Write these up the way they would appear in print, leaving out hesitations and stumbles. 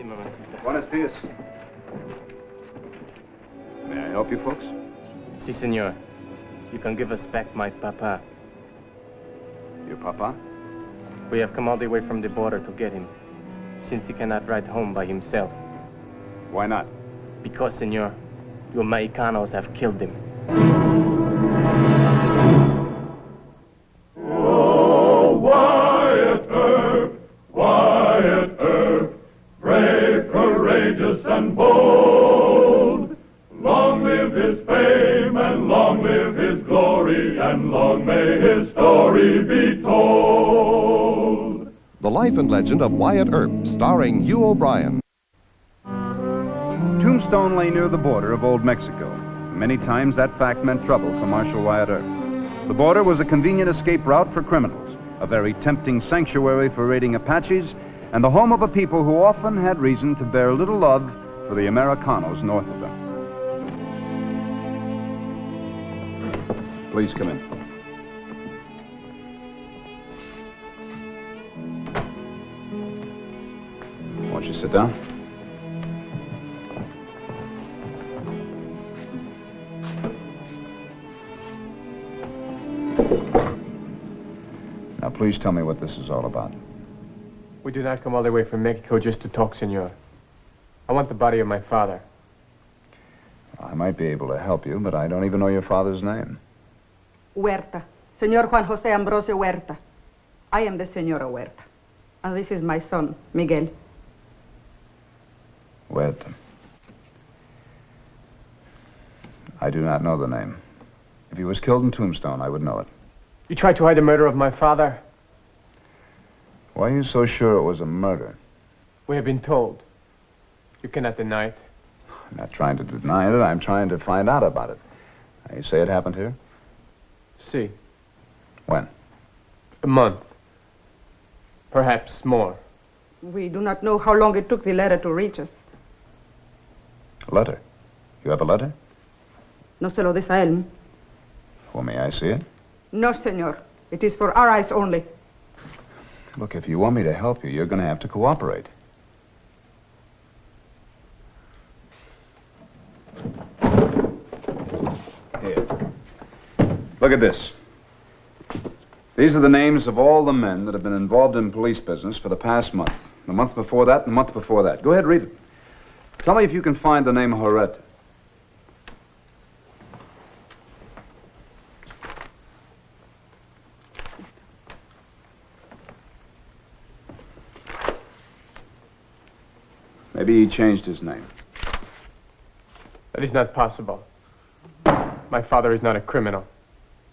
mamacita. Buenos dias. May I help you folks? Si, senor. You can give us back my papa. Your papa? We have come all the way from the border to get him, since he cannot ride home by himself. Why not? Because, senor, you Mexicanos have killed him. Oh, Wyatt Earp, brave, courageous, and bold. Long live his fame, and long live his glory, and long may his story be told. The Life and Legend of Wyatt Earp, starring Hugh O'Brien. Tombstone lay near the border of Old Mexico. Many times that fact meant trouble for Marshal Wyatt Earp. The border was a convenient escape route for criminals, a very tempting sanctuary for raiding Apaches, and the home of a people who often had reason to bear little love for the Americanos north of them. Please come in. Won't you sit down? Now, please tell me what this is all about. We did not come all the way from Mexico just to talk, senor. I want the body of my father. I might be able to help you, but I don't even know your father's name. Huerta. Señor Juan José Ambrosio Huerta. I am the Señora Huerta. And this is my son, Miguel. Huerta. I do not know the name. If he was killed in Tombstone, I would know it. You tried to hide the murder of my father? Why are you so sure it was a murder? We have been told. You cannot deny it. I'm not trying to deny it. I'm trying to find out about it. You say it happened here? Si. When? A month. Perhaps more. We do not know how long it took the letter to reach us. A letter? You have a letter? No se lo des a él. Well, may I see it? No, señor. It is for our eyes only. Look, if you want me to help you, you're going to have to cooperate. Here. Look at this. These are the names of all the men that have been involved in police business for the past month. The month before that, and the month before that. Go ahead, read it. Tell me if you can find the name Huerta. Maybe he changed his name. That is not possible. My father is not a criminal.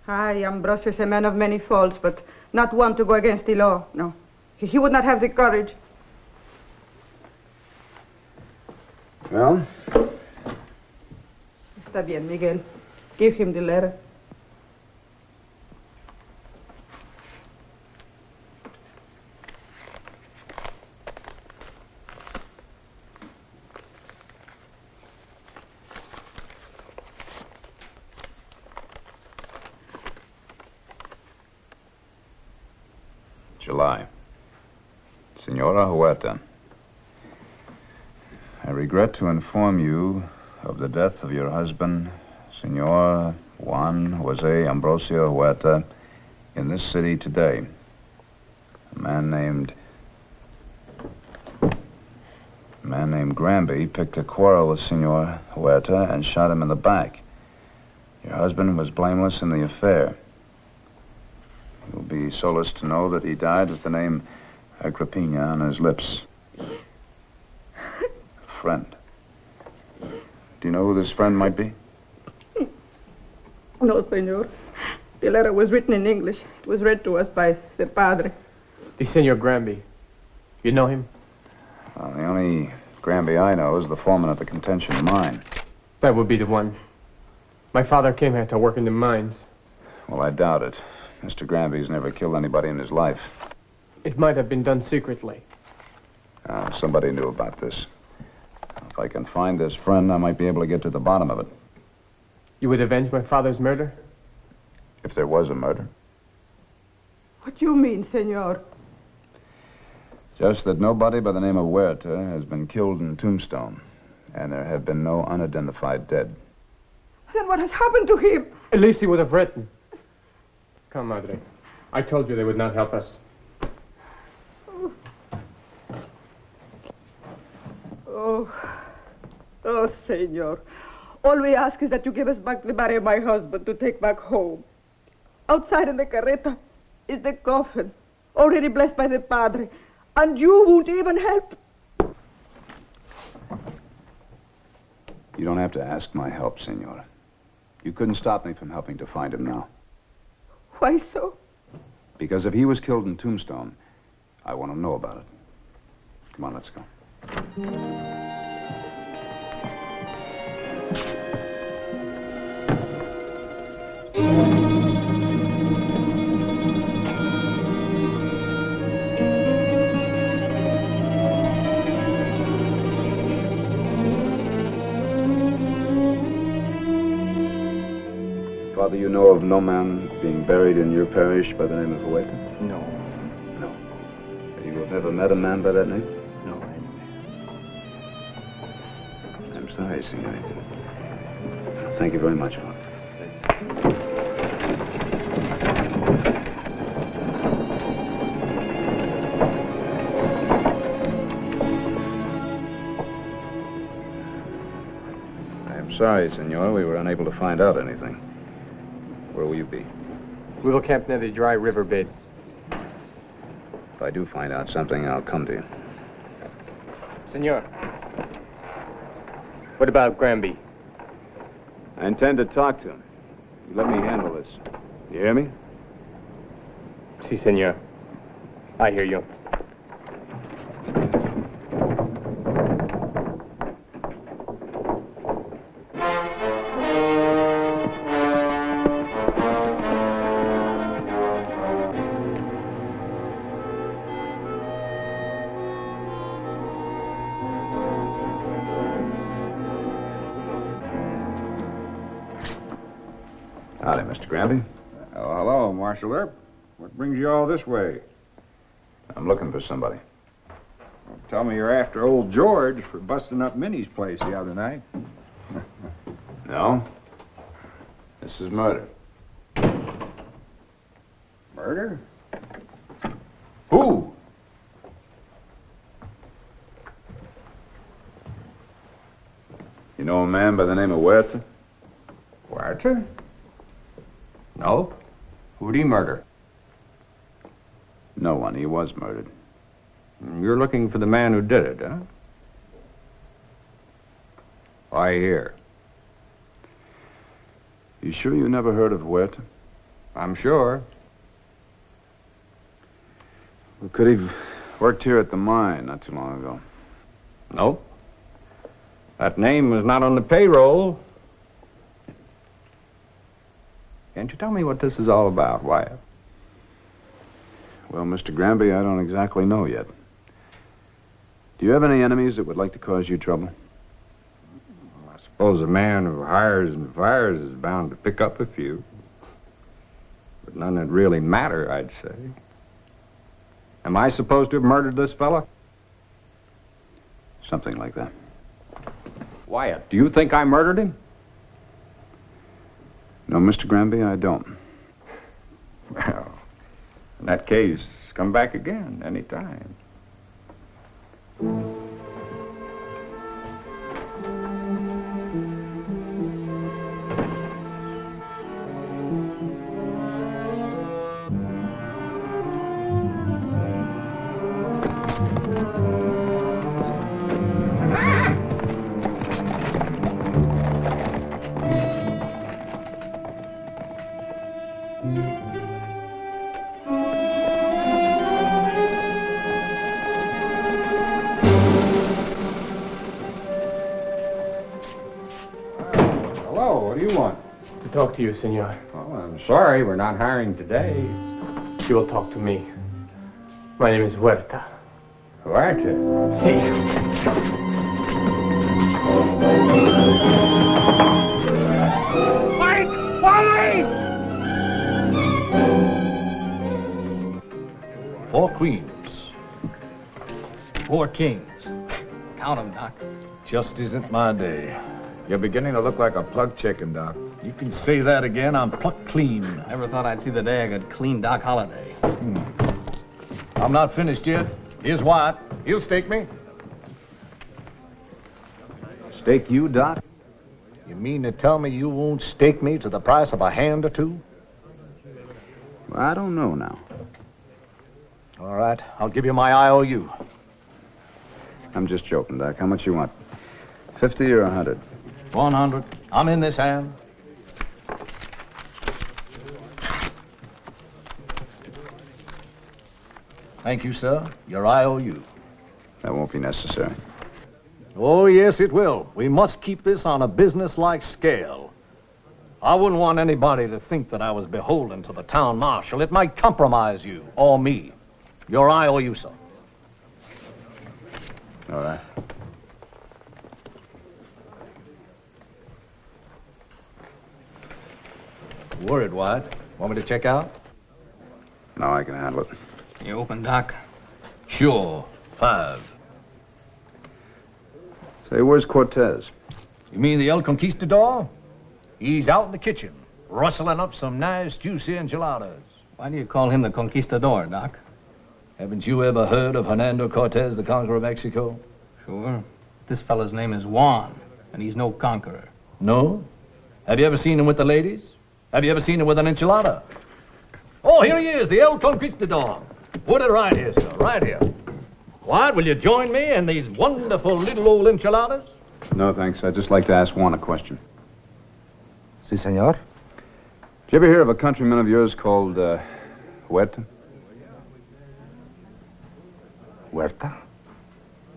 Ay, Ambrosio is a man of many faults, but not one to go against the law. No. He would not have the courage. Well? Está bien, Miguel. Give him the letter. July. Senora Huerta, I regret to inform you of the death of your husband, Senor Juan Jose Ambrosio Huerta, in this city today. A man named Granby picked a quarrel with Senor Huerta and shot him in the back. Your husband was blameless in the affair. You'll be solaced to know that he died with the name Agrippina on his lips. A friend. Do you know who this friend might be? No, señor. The letter was written in English. It was read to us by the padre. The Senor Granby. You know him? Well, the only Granby I know is the foreman at the contention mine. That would be the one. My father came here to work in the mines. Well, I doubt it. Mr. Granby's never killed anybody in his life. It might have been done secretly. Somebody knew about this. If I can find this friend, I might be able to get to the bottom of it. You would avenge my father's murder? If there was a murder. What do you mean, señor? Just that nobody by the name of Huerta has been killed in Tombstone, and there have been no unidentified dead. Then what has happened to him? At least he would have written. Come, Madre. I told you they would not help us. Oh, Senor. All we ask is that you give us back the body of my husband to take back home. Outside in the carreta is the coffin, already blessed by the Padre, and you won't even help. You don't have to ask my help, Senora. You couldn't stop me from helping to find him now. Why so? Because if he was killed in Tombstone, I want to know about it. Come on, let's go. Father, you know of no man being buried in your parish by the name of Huerta? No. No. You have never met a man by that name? No, I'm sorry, Senorita. Thank you very much, Father. I'm sorry, Senor. We were unable to find out anything. Where will you be? We will camp near the dry river bed. If I do find out something, I'll come to you. Senor. What about Granby? I intend to talk to him. You let me handle this. You hear me? Si, senor. I hear you. Howdy, Mr. Granby. Oh, hello, Marshal Earp. What brings you all this way? I'm looking for somebody. Well, tell me you're after old George for busting up Minnie's place the other night. No. This is murder. Murder? Who? You know a man by the name of Huerta? Huerta? No. Who'd he murder? No one. He was murdered. You're looking for the man who did it, huh? Why here? You sure you never heard of Huerta? I'm sure. Well, could he have worked here at the mine not too long ago? Nope. That name was not on the payroll. Can't you tell me what this is all about, Wyatt? Well, Mr. Granby, I don't exactly know yet. Do you have any enemies that would like to cause you trouble? I suppose a man who hires and fires is bound to pick up a few. But none that really matter, I'd say. Am I supposed to have murdered this fella? Something like that. Wyatt, do you think I murdered him? No, Mr. Granby, I don't. Well, in that case, come back again any time. Hello, what do you want? To talk to you, senor. Well, I'm sorry, we're not hiring today. You will talk to me. My name is Huerta. Huerta? Si. Four Queens. 4 kings. Count 'em, Doc. Just isn't my day. You're beginning to look like a plucked chicken, Doc. You can say that again, I'm plucked clean. Never thought I'd see the day I could clean Doc Holliday. I'm not finished yet. Here's Wyatt. He'll stake me. Stake you, Doc? You mean to tell me you won't stake me to the price of a hand or two? Well, I don't know now. All right, I'll give you my IOU. I'm just joking, Doc. How much you want? 50 or 100? 100. I'm in this hand. Thank you, sir. Your IOU. That won't be necessary. Oh, yes, it will. We must keep this on a business-like scale. I wouldn't want anybody to think that I was beholden to the town marshal. It might compromise you, or me. Your IOU, sir. All right. Worried, Wyatt? Want me to check out? No, I can handle it. You open, Doc? Sure. 5. Say, where's Cortez? You mean the El Conquistador? He's out in the kitchen, rustling up some nice, juicy enchiladas. Why do you call him the Conquistador, Doc? Haven't you ever heard of Hernando Cortez, the conqueror of Mexico? Sure. This fella's name is Juan, and he's no conqueror. No? Have you ever seen him with the ladies? Have you ever seen him with an enchilada? Oh, here he is, the El Conquistador. Put it right here, sir, right here. Wyatt, will you join me in these wonderful little old enchiladas? No, thanks. I'd just like to ask Juan a question. Si, senor. Did you ever hear of a countryman of yours called, Huerta? Huerta?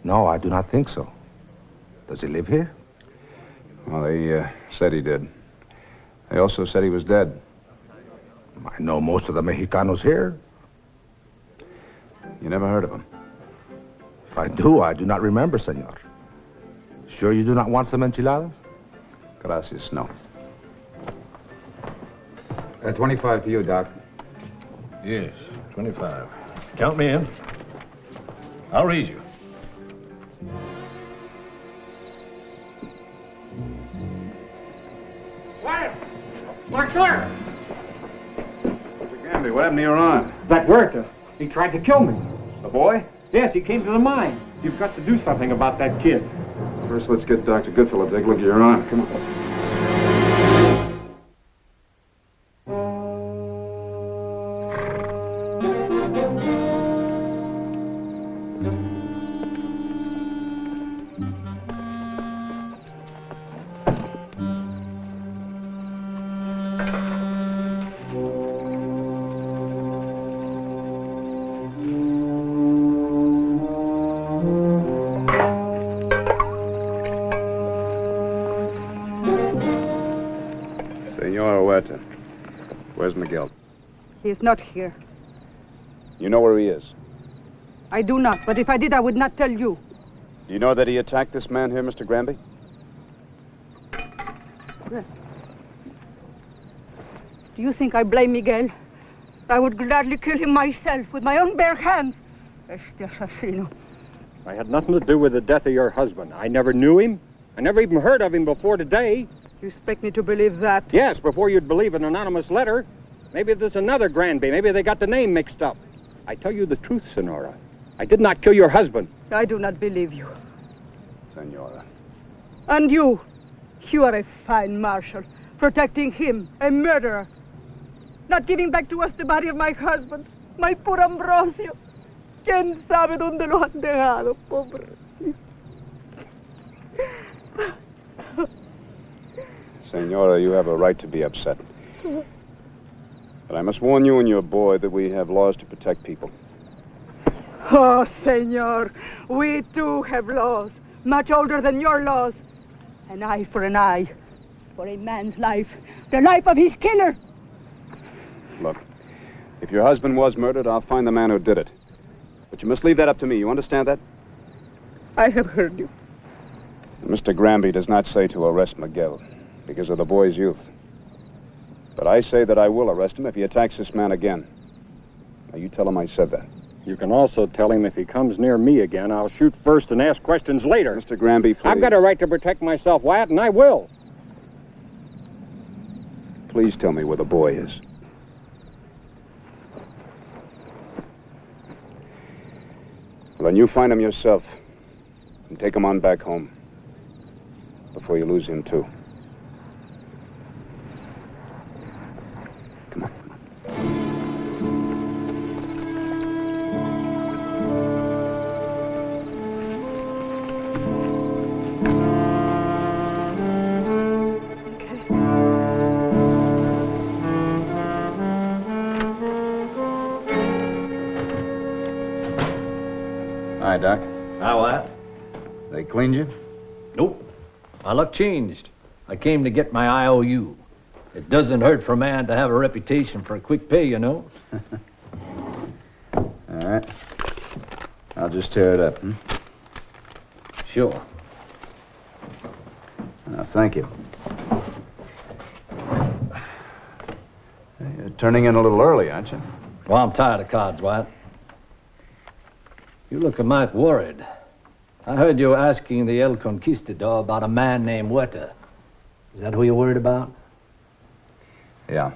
No, I do not think so. Does he live here? Well, they, said he did. They also said he was dead. I know most of the Mexicanos here. You never heard of him? If I do, I do not remember, senor. Sure you do not want some enchiladas? Gracias, no. 25 to you, Doc. Yes, 25. Count me in. I'll read you. Wyatt! My clerk! Mr. Gamby, what happened to your arm? That Huerta. He tried to kill me. The boy? Yes, he came to the mine. You've got to do something about that kid. First, let's get Dr. Goodfellow to take a look at your arm. Come on. Senor Huerta, where's Miguel? He is not here. You know where he is? I do not, but if I did, I would not tell you. Do you know that he attacked this man here, Mr. Granby? Do you think I blame Miguel? I would gladly kill him myself with my own bare hands. Este asesino. I had nothing to do with the death of your husband. I never knew him. I never even heard of him before today. You expect me to believe that? Yes, before you'd believe an anonymous letter. Maybe there's another Granby. Maybe they got the name mixed up. I tell you the truth, Sonora. I did not kill your husband. I do not believe you. Senora. And you are a fine marshal, protecting him, a murderer. Not giving back to us the body of my husband, my poor Ambrosio. ¿Quién sabe dónde lo han dejado, pobre? Senora, you have a right to be upset. But I must warn you and your boy that we have laws to protect people. Oh, senor, we too have laws, much older than your laws. An eye for an eye, for a man's life, the life of his killer. Look, if your husband was murdered, I'll find the man who did it. But you must leave that up to me. You understand that? I have heard you. Mr. Granby does not say to arrest Miguel because of the boy's youth. But I say that I will arrest him if he attacks this man again. Now, you tell him I said that. You can also tell him if he comes near me again, I'll shoot first and ask questions later. Mr. Granby, please. I've got a right to protect myself, Wyatt, and I will. Please tell me where the boy is. Well, then you find him yourself and take him on back home before you lose him, too. Come on. Hi, Doc. Hi, Wyatt. They cleaned you? Nope. My luck changed. I came to get my IOU. It doesn't hurt for a man to have a reputation for a quick pay, you know. All right. I'll just tear it up, Sure. Thank you. You're turning in a little early, aren't you? Well, I'm tired of cards, Wyatt. You look a mite worried. I heard you asking the El Conquistador about a man named Huerta. Is that who you're worried about? Yeah.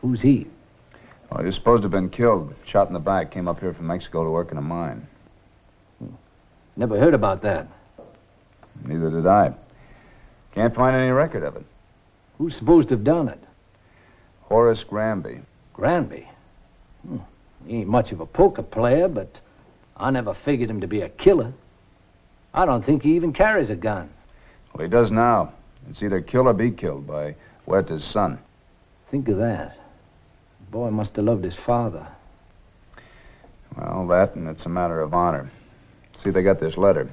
Who's he? Well, he was supposed to have been killed, shot in the back, came up here from Mexico to work in a mine. Never heard about that. Neither did I. Can't find any record of it. Who's supposed to have done it? Horace Granby. Granby? He ain't much of a poker player, but I never figured him to be a killer. I don't think he even carries a gun. Well, he does now. It's either kill or be killed by Huerta's son. Think of that. The boy must have loved his father. Well, that, and it's a matter of honor. See, they got this letter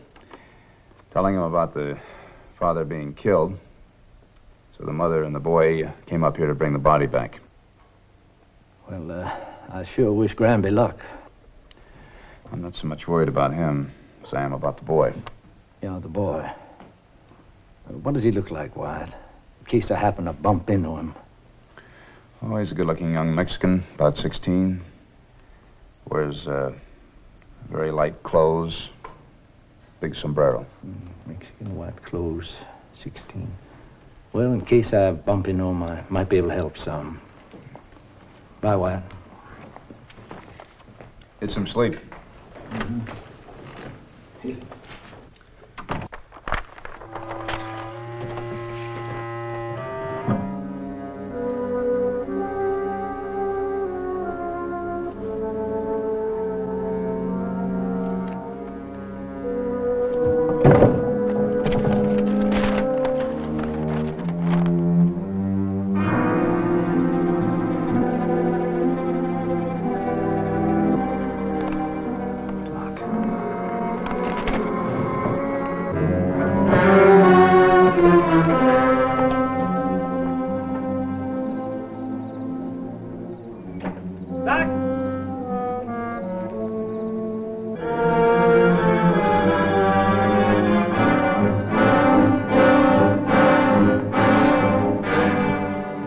telling him about the father being killed. So the mother and the boy came up here to bring the body back. Well, I sure wish Granby luck. I'm not so much worried about him as I am about the boy. Yeah, the boy. What does he look like, Wyatt? In case I happen to bump into him. Oh, he's a good-looking young Mexican, about 16. Wears very light clothes, big sombrero. Mexican, white clothes, 16. Well, in case I bump into him, I might be able to help some. Bye, Wyatt. Get some sleep.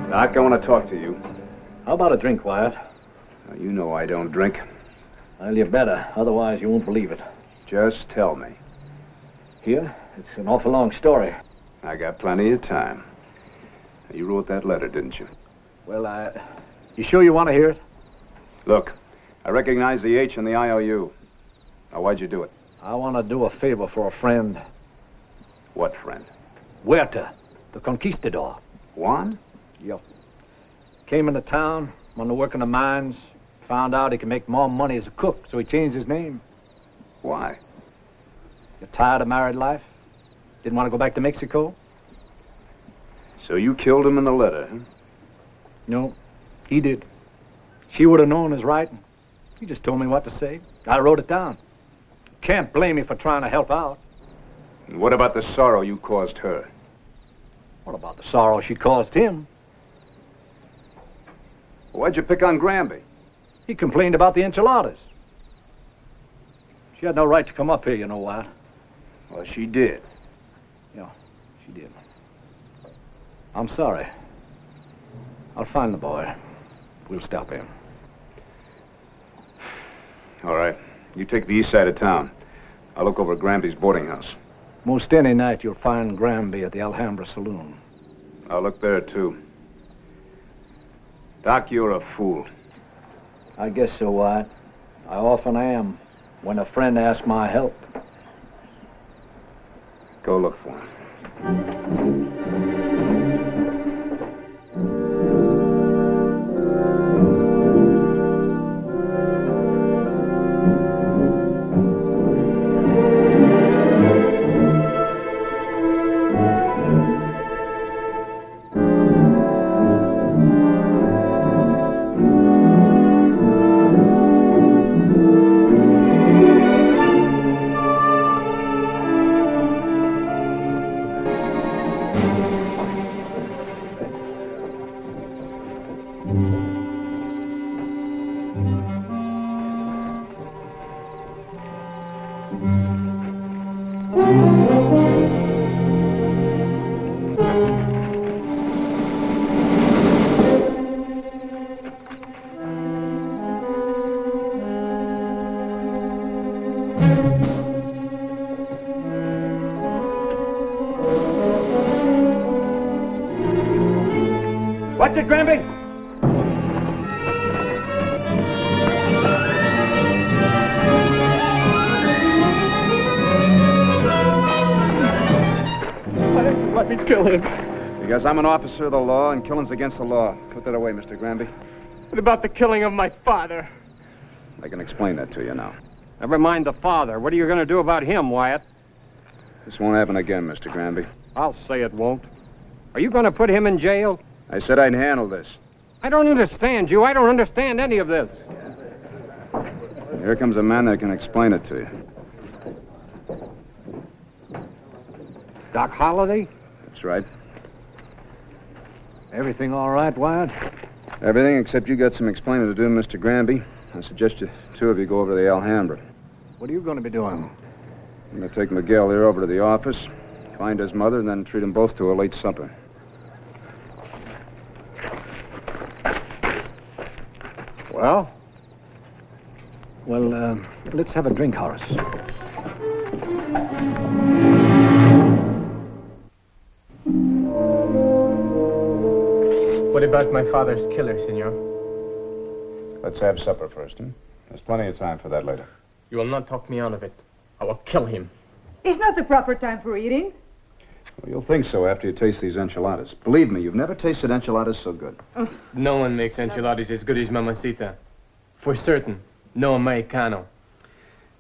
Doc, I want to talk to you. How about a drink, Wyatt? Now, you know I don't drink. Well, you better. Otherwise, you won't believe it. Just tell me. Here? It's an awful long story. I got plenty of time. You wrote that letter, didn't you? Well, you sure you want to hear it? Look, I recognize the H in the IOU. Now, why'd you do it? I want to do a favor for a friend. What friend? Huerta, the conquistador. Juan? Yep. Came into town, wanted to work in the mines, found out he could make more money as a cook, so he changed his name. Why? You're tired of married life? Didn't want to go back to Mexico? So you killed him in the letter, huh? No, he did. She would have known his writing. He just told me what to say. I wrote it down. Can't blame me for trying to help out. And what about the sorrow you caused her? What about the sorrow she caused him? Why'd you pick on Granby? He complained about the enchiladas. She had no right to come up here, you know what? Well, she did. Yeah, she did. I'm sorry. I'll find the boy. We'll stop him. All right. You take the east side of town. I'll look over at Granby's boarding house. Most any night you'll find Granby at the Alhambra Saloon. I'll look there, too. Doc, you're a fool. I guess so, Wyatt. I often am, when a friend asks my help. Go look for him. Watch it, Granby! Let me kill him. Because I'm an officer of the law, and killing's against the law. Put that away, Mr. Granby. What about the killing of my father? I can explain that to you now. Never mind the father. What are you going to do about him, Wyatt? This won't happen again, Mr. Granby. I'll say it won't. Are you going to put him in jail? I said I'd handle this. I don't understand you. I don't understand any of this. Here comes a man that can explain it to you. Doc Holliday? That's right. Everything all right, Wyatt? Everything except you got some explaining to do, Mr. Granby. I suggest you two of you go over to the Alhambra. What are you going to be doing? I'm going to take Miguel here over to the office, find his mother, and then treat them both to a late supper. Well? Well, let's have a drink, Horace. What about my father's killer, senor? Let's have supper first, huh? There's plenty of time for that later. You will not talk me out of it. I will kill him. It's not the proper time for eating. Well, you'll think so after you taste these enchiladas. Believe me, you've never tasted enchiladas so good. No one makes enchiladas as good as Mamacita. For certain, no Americano.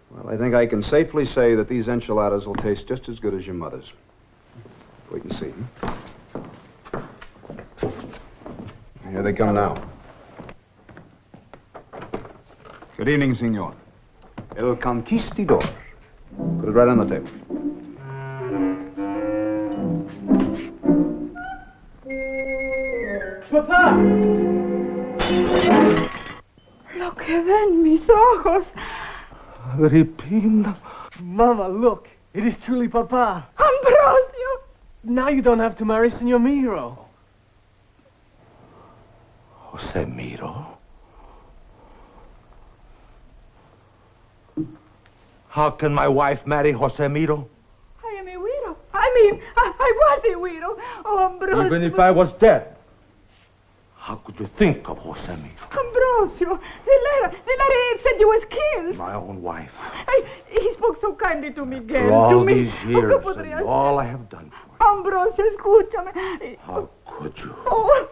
Well, I think I can safely say that these enchiladas will taste just as good as your mother's. Wait and see. Here they come now. Good evening, senor. El Conquistador. Put it right on the table. Papá. Lo que ven mis ojos. Agripina. Mama, look. It is truly Papa. Ambrosio. Now you don't have to marry Senor Miro. Jose Miro? How can my wife marry Jose Miro? I am a widow. I was a widow. Oh, Ambrosio. Even if I was dead, how could you think of Jose Miro? Ambrosio, the letter it said you was killed. My own wife. He spoke so kindly to Miguel. For all to me. these years ¿Cómo podría and all I have done for Ambrosio, escúchame. you. How could you? Oh.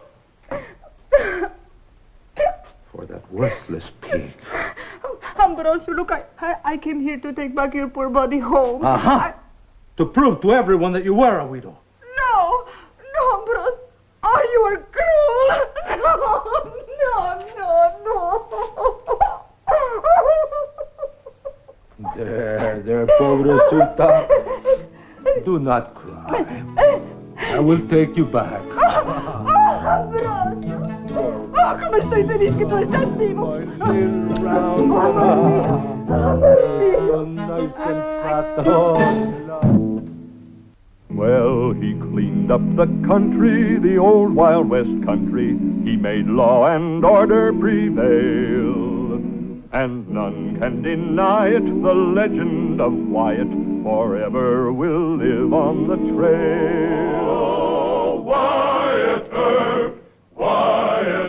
For that worthless pig. Ambrosio, look, I came here to take back your poor body home. Uh-huh. To prove to everyone that you were a widow. No, Ambrosio. Oh, you are cruel. No. There, pobrecita. Do not cry. I will take you back. Ambrosio. Oh, cómo estoy feliz que tú estás vivo. My little round nice and fat. Well, he cleaned up the country, the old Wild West country. He made law and order prevail. and none can deny it. The legend of Wyatt forever will live on the trail. Oh, Wyatt Earp, Wyatt